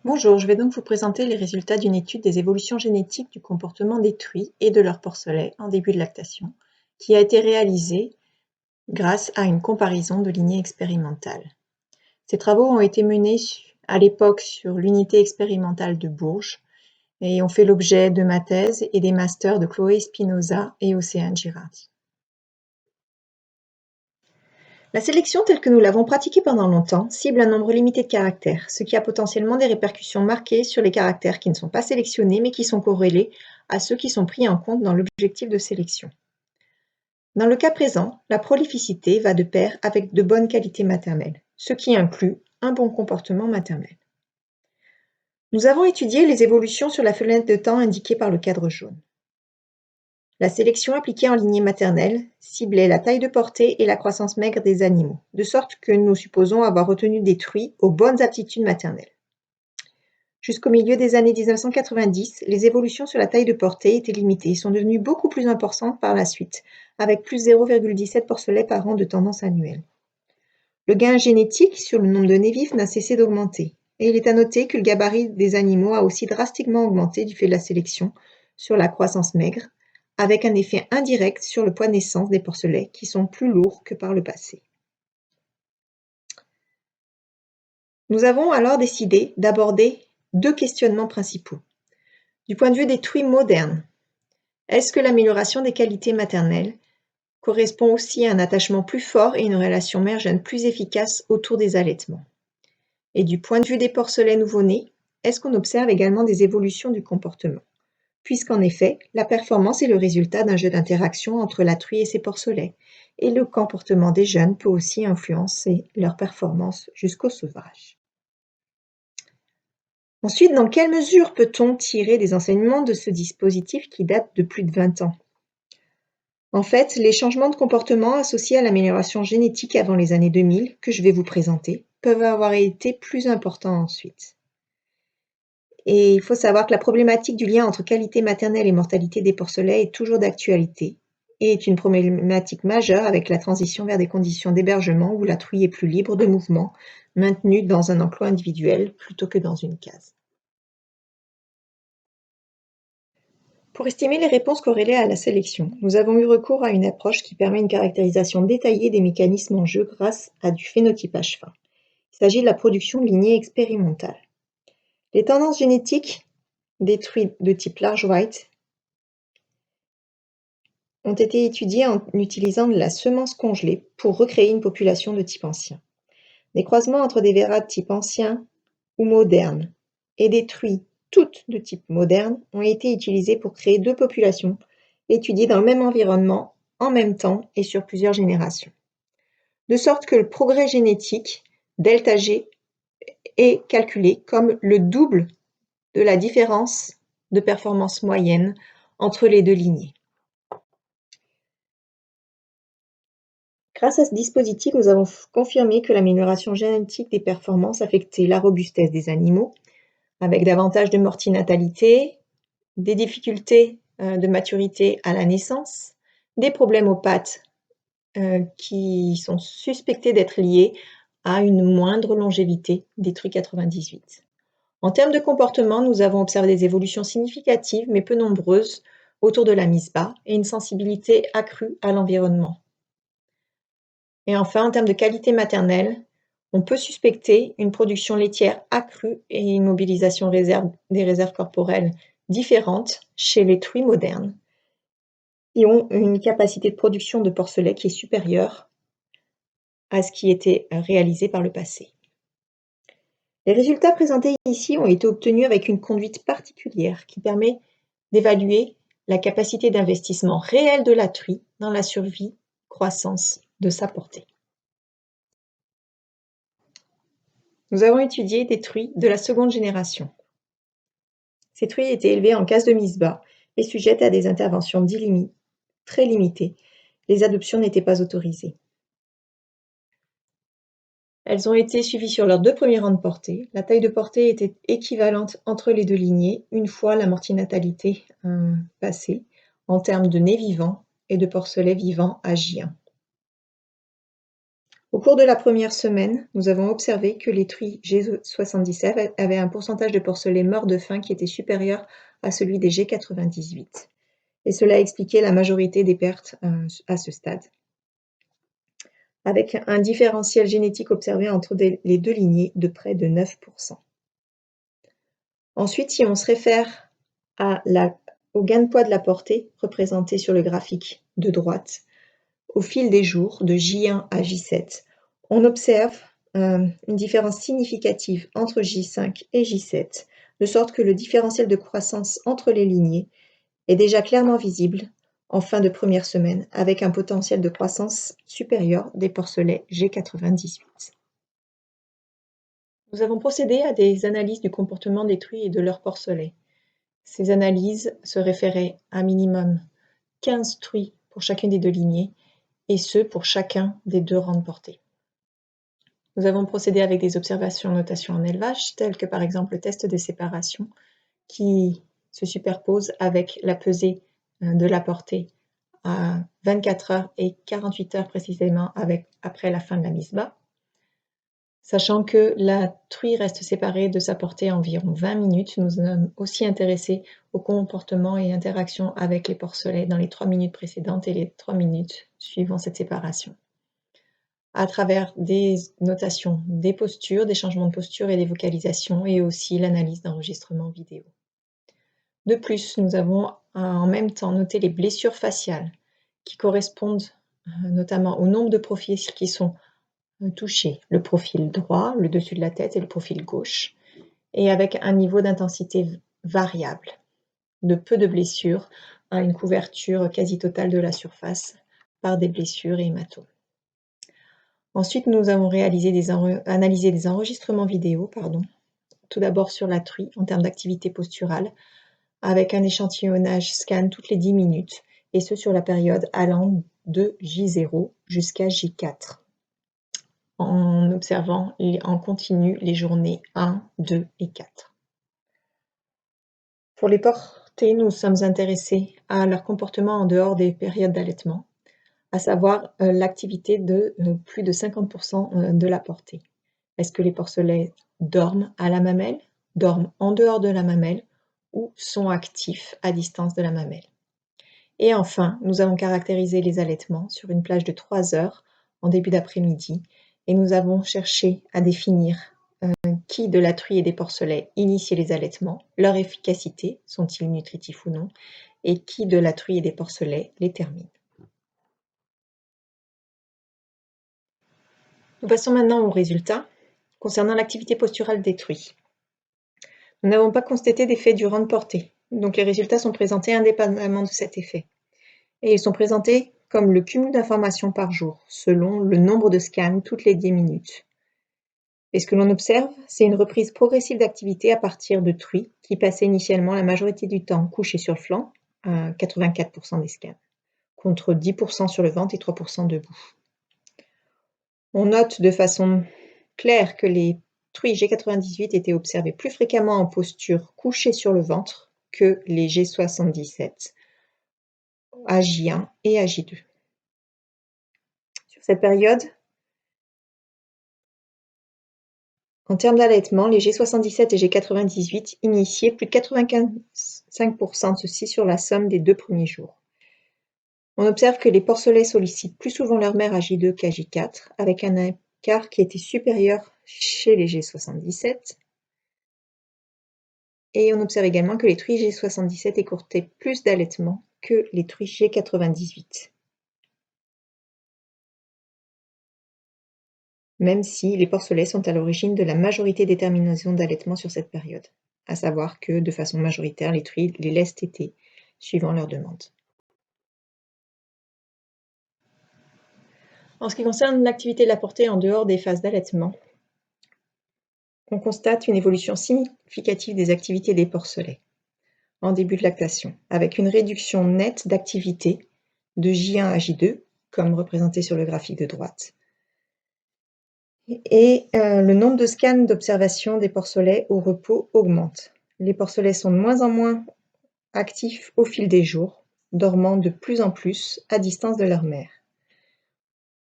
Bonjour, je vais donc vous présenter les résultats d'une étude des évolutions génétiques du comportement des truies et de leurs porcelets en début de lactation, qui a été réalisée grâce à une comparaison de lignées expérimentales. Ces travaux ont été menés à l'époque sur l'unité expérimentale de Bourges et ont fait l'objet de ma thèse et des masters de Chloé Espinosa et Océane Girard. La sélection telle que nous l'avons pratiquée pendant longtemps cible un nombre limité de caractères, ce qui a potentiellement des répercussions marquées sur les caractères qui ne sont pas sélectionnés mais qui sont corrélés à ceux qui sont pris en compte dans l'objectif de sélection. Dans le cas présent, la prolificité va de pair avec de bonnes qualités maternelles, ce qui inclut un bon comportement maternel. Nous avons étudié les évolutions sur la fenêtre de temps indiquée par le cadre jaune. La sélection appliquée en lignée maternelle ciblait la taille de portée et la croissance maigre des animaux, de sorte que nous supposons avoir retenu des truies aux bonnes aptitudes maternelles. Jusqu'au milieu des années 1990, les évolutions sur la taille de portée étaient limitées et sont devenues beaucoup plus importantes par la suite, avec plus 0,17 porcelets par an de tendance annuelle. Le gain génétique sur le nombre de nés vifs n'a cessé d'augmenter, et il est à noter que le gabarit des animaux a aussi drastiquement augmenté du fait de la sélection sur la croissance maigre, avec un effet indirect sur le poids de naissance des porcelets qui sont plus lourds que par le passé. Nous avons alors décidé d'aborder deux questionnements principaux. Du point de vue des truies modernes, est-ce que l'amélioration des qualités maternelles correspond aussi à un attachement plus fort et une relation mère-jeune plus efficace autour des allaitements? Et du point de vue des porcelets nouveau-nés, est-ce qu'on observe également des évolutions du comportement? Puisqu'en effet, la performance est le résultat d'un jeu d'interaction entre la truie et ses porcelets, et le comportement des jeunes peut aussi influencer leur performance jusqu'au sevrage. Ensuite, dans quelle mesure peut-on tirer des enseignements de ce dispositif qui date de plus de 20 ans? En fait, les changements de comportement associés à l'amélioration génétique avant les années 2000, que je vais vous présenter, peuvent avoir été plus importants ensuite. Et il faut savoir que la problématique du lien entre qualité maternelle et mortalité des porcelets est toujours d'actualité et est une problématique majeure avec la transition vers des conditions d'hébergement où la truie est plus libre de mouvement, maintenue dans un enclos individuel plutôt que dans une case. Pour estimer les réponses corrélées à la sélection, nous avons eu recours à une approche qui permet une caractérisation détaillée des mécanismes en jeu grâce à du phénotypage fin. Il s'agit de la production de lignées expérimentales. Les tendances génétiques des truies de type large white ont été étudiées en utilisant de la semence congelée pour recréer une population de type ancien. Des croisements entre des verras de type ancien ou moderne et des truies toutes de type moderne ont été utilisés pour créer deux populations étudiées dans le même environnement en même temps et sur plusieurs générations. De sorte que le progrès génétique, delta G, est calculé comme le double de la différence de performance moyenne entre les deux lignées. Grâce à ce dispositif, nous avons confirmé que l'amélioration génétique des performances affectait la robustesse des animaux, avec davantage de mortinatalité, des difficultés de maturité à la naissance, des problèmes aux pattes qui sont suspectés d'être liés à une moindre longévité des truies 98. En termes de comportement, nous avons observé des évolutions significatives mais peu nombreuses autour de la mise bas et une sensibilité accrue à l'environnement. Et enfin, en termes de qualité maternelle, on peut suspecter une production laitière accrue et une mobilisation des réserves corporelles différentes chez les truies modernes, qui ont une capacité de production de porcelets qui est supérieure à ce qui était réalisé par le passé. Les résultats présentés ici ont été obtenus avec une conduite particulière qui permet d'évaluer la capacité d'investissement réel de la truie dans la survie, croissance de sa portée. Nous avons étudié des truies de la seconde génération. Ces truies étaient élevées en case de mise bas et sujettes à des interventions très limitées. Les adoptions n'étaient pas autorisées. Elles ont été suivies sur leurs 2 premiers rangs de portée. La taille de portée était équivalente entre les deux lignées, une fois la mortinatalité passée, en termes de nés vivants et de porcelets vivants à J1. Au cours de la première semaine, nous avons observé que les truies G77 avaient un pourcentage de porcelets morts de faim qui était supérieur à celui des G98. Et cela expliquait la majorité des pertes à ce stade, avec un différentiel génétique observé entre les deux lignées de près de 9%. Ensuite, si on se réfère au gain de poids de la portée, représenté sur le graphique de droite, au fil des jours, de J1 à J7, on observe une différence significative entre J5 et J7, de sorte que le différentiel de croissance entre les lignées est déjà clairement visible en fin de première semaine, avec un potentiel de croissance supérieur des porcelets G98. Nous avons procédé à des analyses du comportement des truies et de leurs porcelets. Ces analyses se référaient à un minimum 15 truies pour chacune des deux lignées, et ce pour chacun des deux rangs de portée. Nous avons procédé avec des observations notation en élevage, telles que par exemple le test de séparation, qui se superpose avec la pesée de la portée à 24 heures et 48 heures précisément après la fin de la mise bas. Sachant que la truie reste séparée de sa portée environ 20 minutes, nous sommes aussi intéressés au comportement et interaction avec les porcelets dans les 3 minutes précédentes et les 3 minutes suivant cette séparation, à travers des notations des postures, des changements de posture et des vocalisations, et aussi l'analyse d'enregistrement vidéo. De plus, nous avons en même temps noté les blessures faciales qui correspondent notamment au nombre de profils qui sont touchés, le profil droit, le dessus de la tête et le profil gauche, et avec un niveau d'intensité variable, de peu de blessures à une couverture quasi totale de la surface par des blessures et hématomes. Ensuite, nous avons analysé des enregistrements vidéo, tout d'abord sur la truie en termes d'activité posturale, avec un échantillonnage scan toutes les 10 minutes, et ce sur la période allant de J0 jusqu'à J4, en observant en continu les journées 1, 2 et 4. Pour les portées, nous sommes intéressés à leur comportement en dehors des périodes d'allaitement, à savoir l'activité de plus de 50% de la portée. Est-ce que les porcelets dorment à la mamelle, dorment en dehors de la mamelle ou sont actifs à distance de la mamelle? Et enfin, nous avons caractérisé les allaitements sur une plage de 3 heures en début d'après-midi, et nous avons cherché à définir qui de la truie et des porcelets initiait les allaitements, leur efficacité, sont-ils nutritifs ou non, et qui de la truie et des porcelets les termine. Nous passons maintenant aux résultats concernant l'activité posturale des truies. Nous n'avons pas constaté d'effet du rang de portée, donc les résultats sont présentés indépendamment de cet effet. Et ils sont présentés comme le cumul d'informations par jour, selon le nombre de scans toutes les 10 minutes. Et ce que l'on observe, c'est une reprise progressive d'activité à partir de truies qui passaient initialement la majorité du temps couchées sur le flanc, à 84% des scans, contre 10% sur le ventre et 3% debout. On note de façon claire que les truies G98 étaient observées plus fréquemment en posture couchée sur le ventre que les G77, à J1 et à J2. Sur cette période, en termes d'allaitement, les G77 et G98 initiaient plus de 85% de ceux-ci sur la somme des 2 premiers jours. On observe que les porcelets sollicitent plus souvent leur mère à J2 qu'à J4, avec un écart qui était supérieur chez les G77. Et on observe également que les truies G77 écourtaient plus d'allaitement que les truies G98. Même si les porcelets sont à l'origine de la majorité des terminaisons d'allaitement sur cette période, à savoir que, de façon majoritaire, les truies les laissent téter, suivant leur demande. En ce qui concerne l'activité de la portée en dehors des phases d'allaitement, on constate une évolution significative des activités des porcelets en début de lactation, avec une réduction nette d'activité de J1 à J2, comme représenté sur le graphique de droite, et le nombre de scans d'observation des porcelets au repos augmente. Les porcelets sont de moins en moins actifs au fil des jours, dormant de plus en plus à distance de leur mère.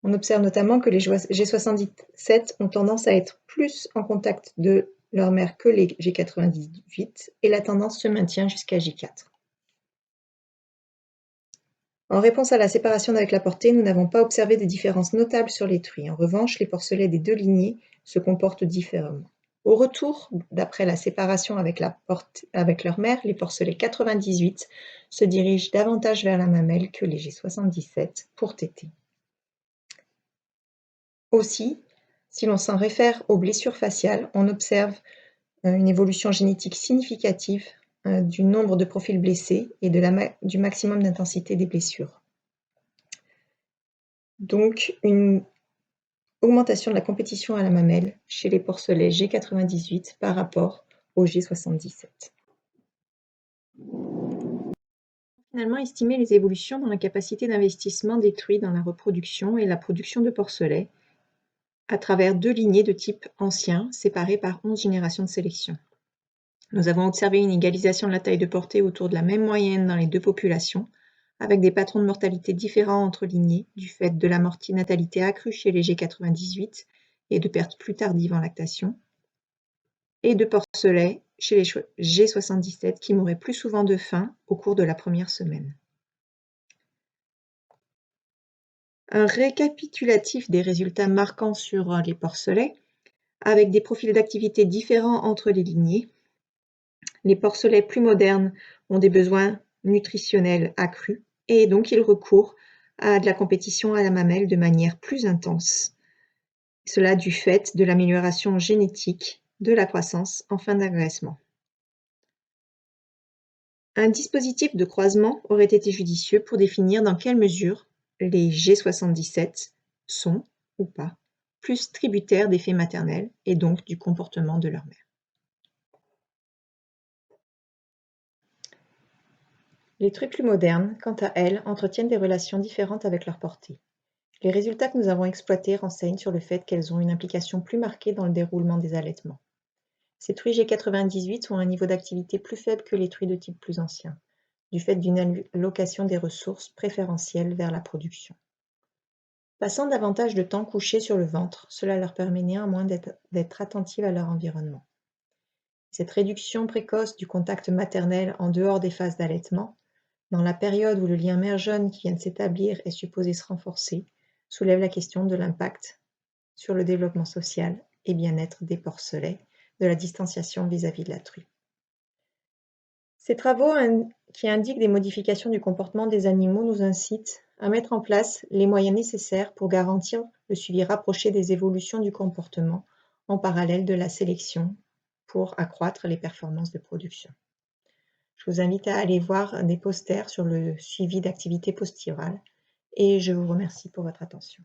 On observe notamment que les G77 ont tendance à être plus en contact de leur mère que les G98 et la tendance se maintient jusqu'à J4. En réponse à la séparation avec la portée, nous n'avons pas observé de différences notables sur les truies. En revanche, les porcelets des deux lignées se comportent différemment. Au retour, d'après la séparation avec leur mère, les porcelets 98 se dirigent davantage vers la mamelle que les G77 pour téter. Aussi, si l'on s'en réfère aux blessures faciales, on observe une évolution génétique significative du nombre de profils blessés et du maximum d'intensité des blessures. Donc, une augmentation de la compétition à la mamelle chez les porcelets G98 par rapport aux G77. Finalement, estimer les évolutions dans la capacité d'investissement des truies dans la reproduction et la production de porcelets à travers deux lignées de type ancien, séparées par 11 générations de sélection. Nous avons observé une égalisation de la taille de portée autour de la même moyenne dans les deux populations, avec des patrons de mortalité différents entre lignées, du fait de la mortinatalité accrue chez les G98 et de pertes plus tardives en lactation, et de porcelets chez les G77 qui mouraient plus souvent de faim au cours de la première semaine. Un récapitulatif des résultats marquants sur les porcelets, avec des profils d'activité différents entre les lignées. Les porcelets plus modernes ont des besoins nutritionnels accrus et donc ils recourent à de la compétition à la mamelle de manière plus intense. Cela du fait de l'amélioration génétique de la croissance en fin d'agressement. Un dispositif de croisement aurait été judicieux pour définir dans quelle mesure les G77 sont, ou pas, plus tributaires des faits maternels et donc du comportement de leur mère. Les truies plus modernes, quant à elles, entretiennent des relations différentes avec leur portée. Les résultats que nous avons exploités renseignent sur le fait qu'elles ont une implication plus marquée dans le déroulement des allaitements. Ces truies G98 ont un niveau d'activité plus faible que les truies de type plus ancien, du fait d'une allocation des ressources préférentielles vers la production. Passant davantage de temps couchés sur le ventre, cela leur permet néanmoins d'être attentives à leur environnement. Cette réduction précoce du contact maternel en dehors des phases d'allaitement, dans la période où le lien mère-jeune qui vient de s'établir est supposé se renforcer, soulève la question de l'impact sur le développement social et bien-être des porcelets, de la distanciation vis-à-vis de la truie. Ces travaux qui indiquent des modifications du comportement des animaux nous incitent à mettre en place les moyens nécessaires pour garantir le suivi rapproché des évolutions du comportement en parallèle de la sélection pour accroître les performances de production. Je vous invite à aller voir des posters sur le suivi d'activité posturale et je vous remercie pour votre attention.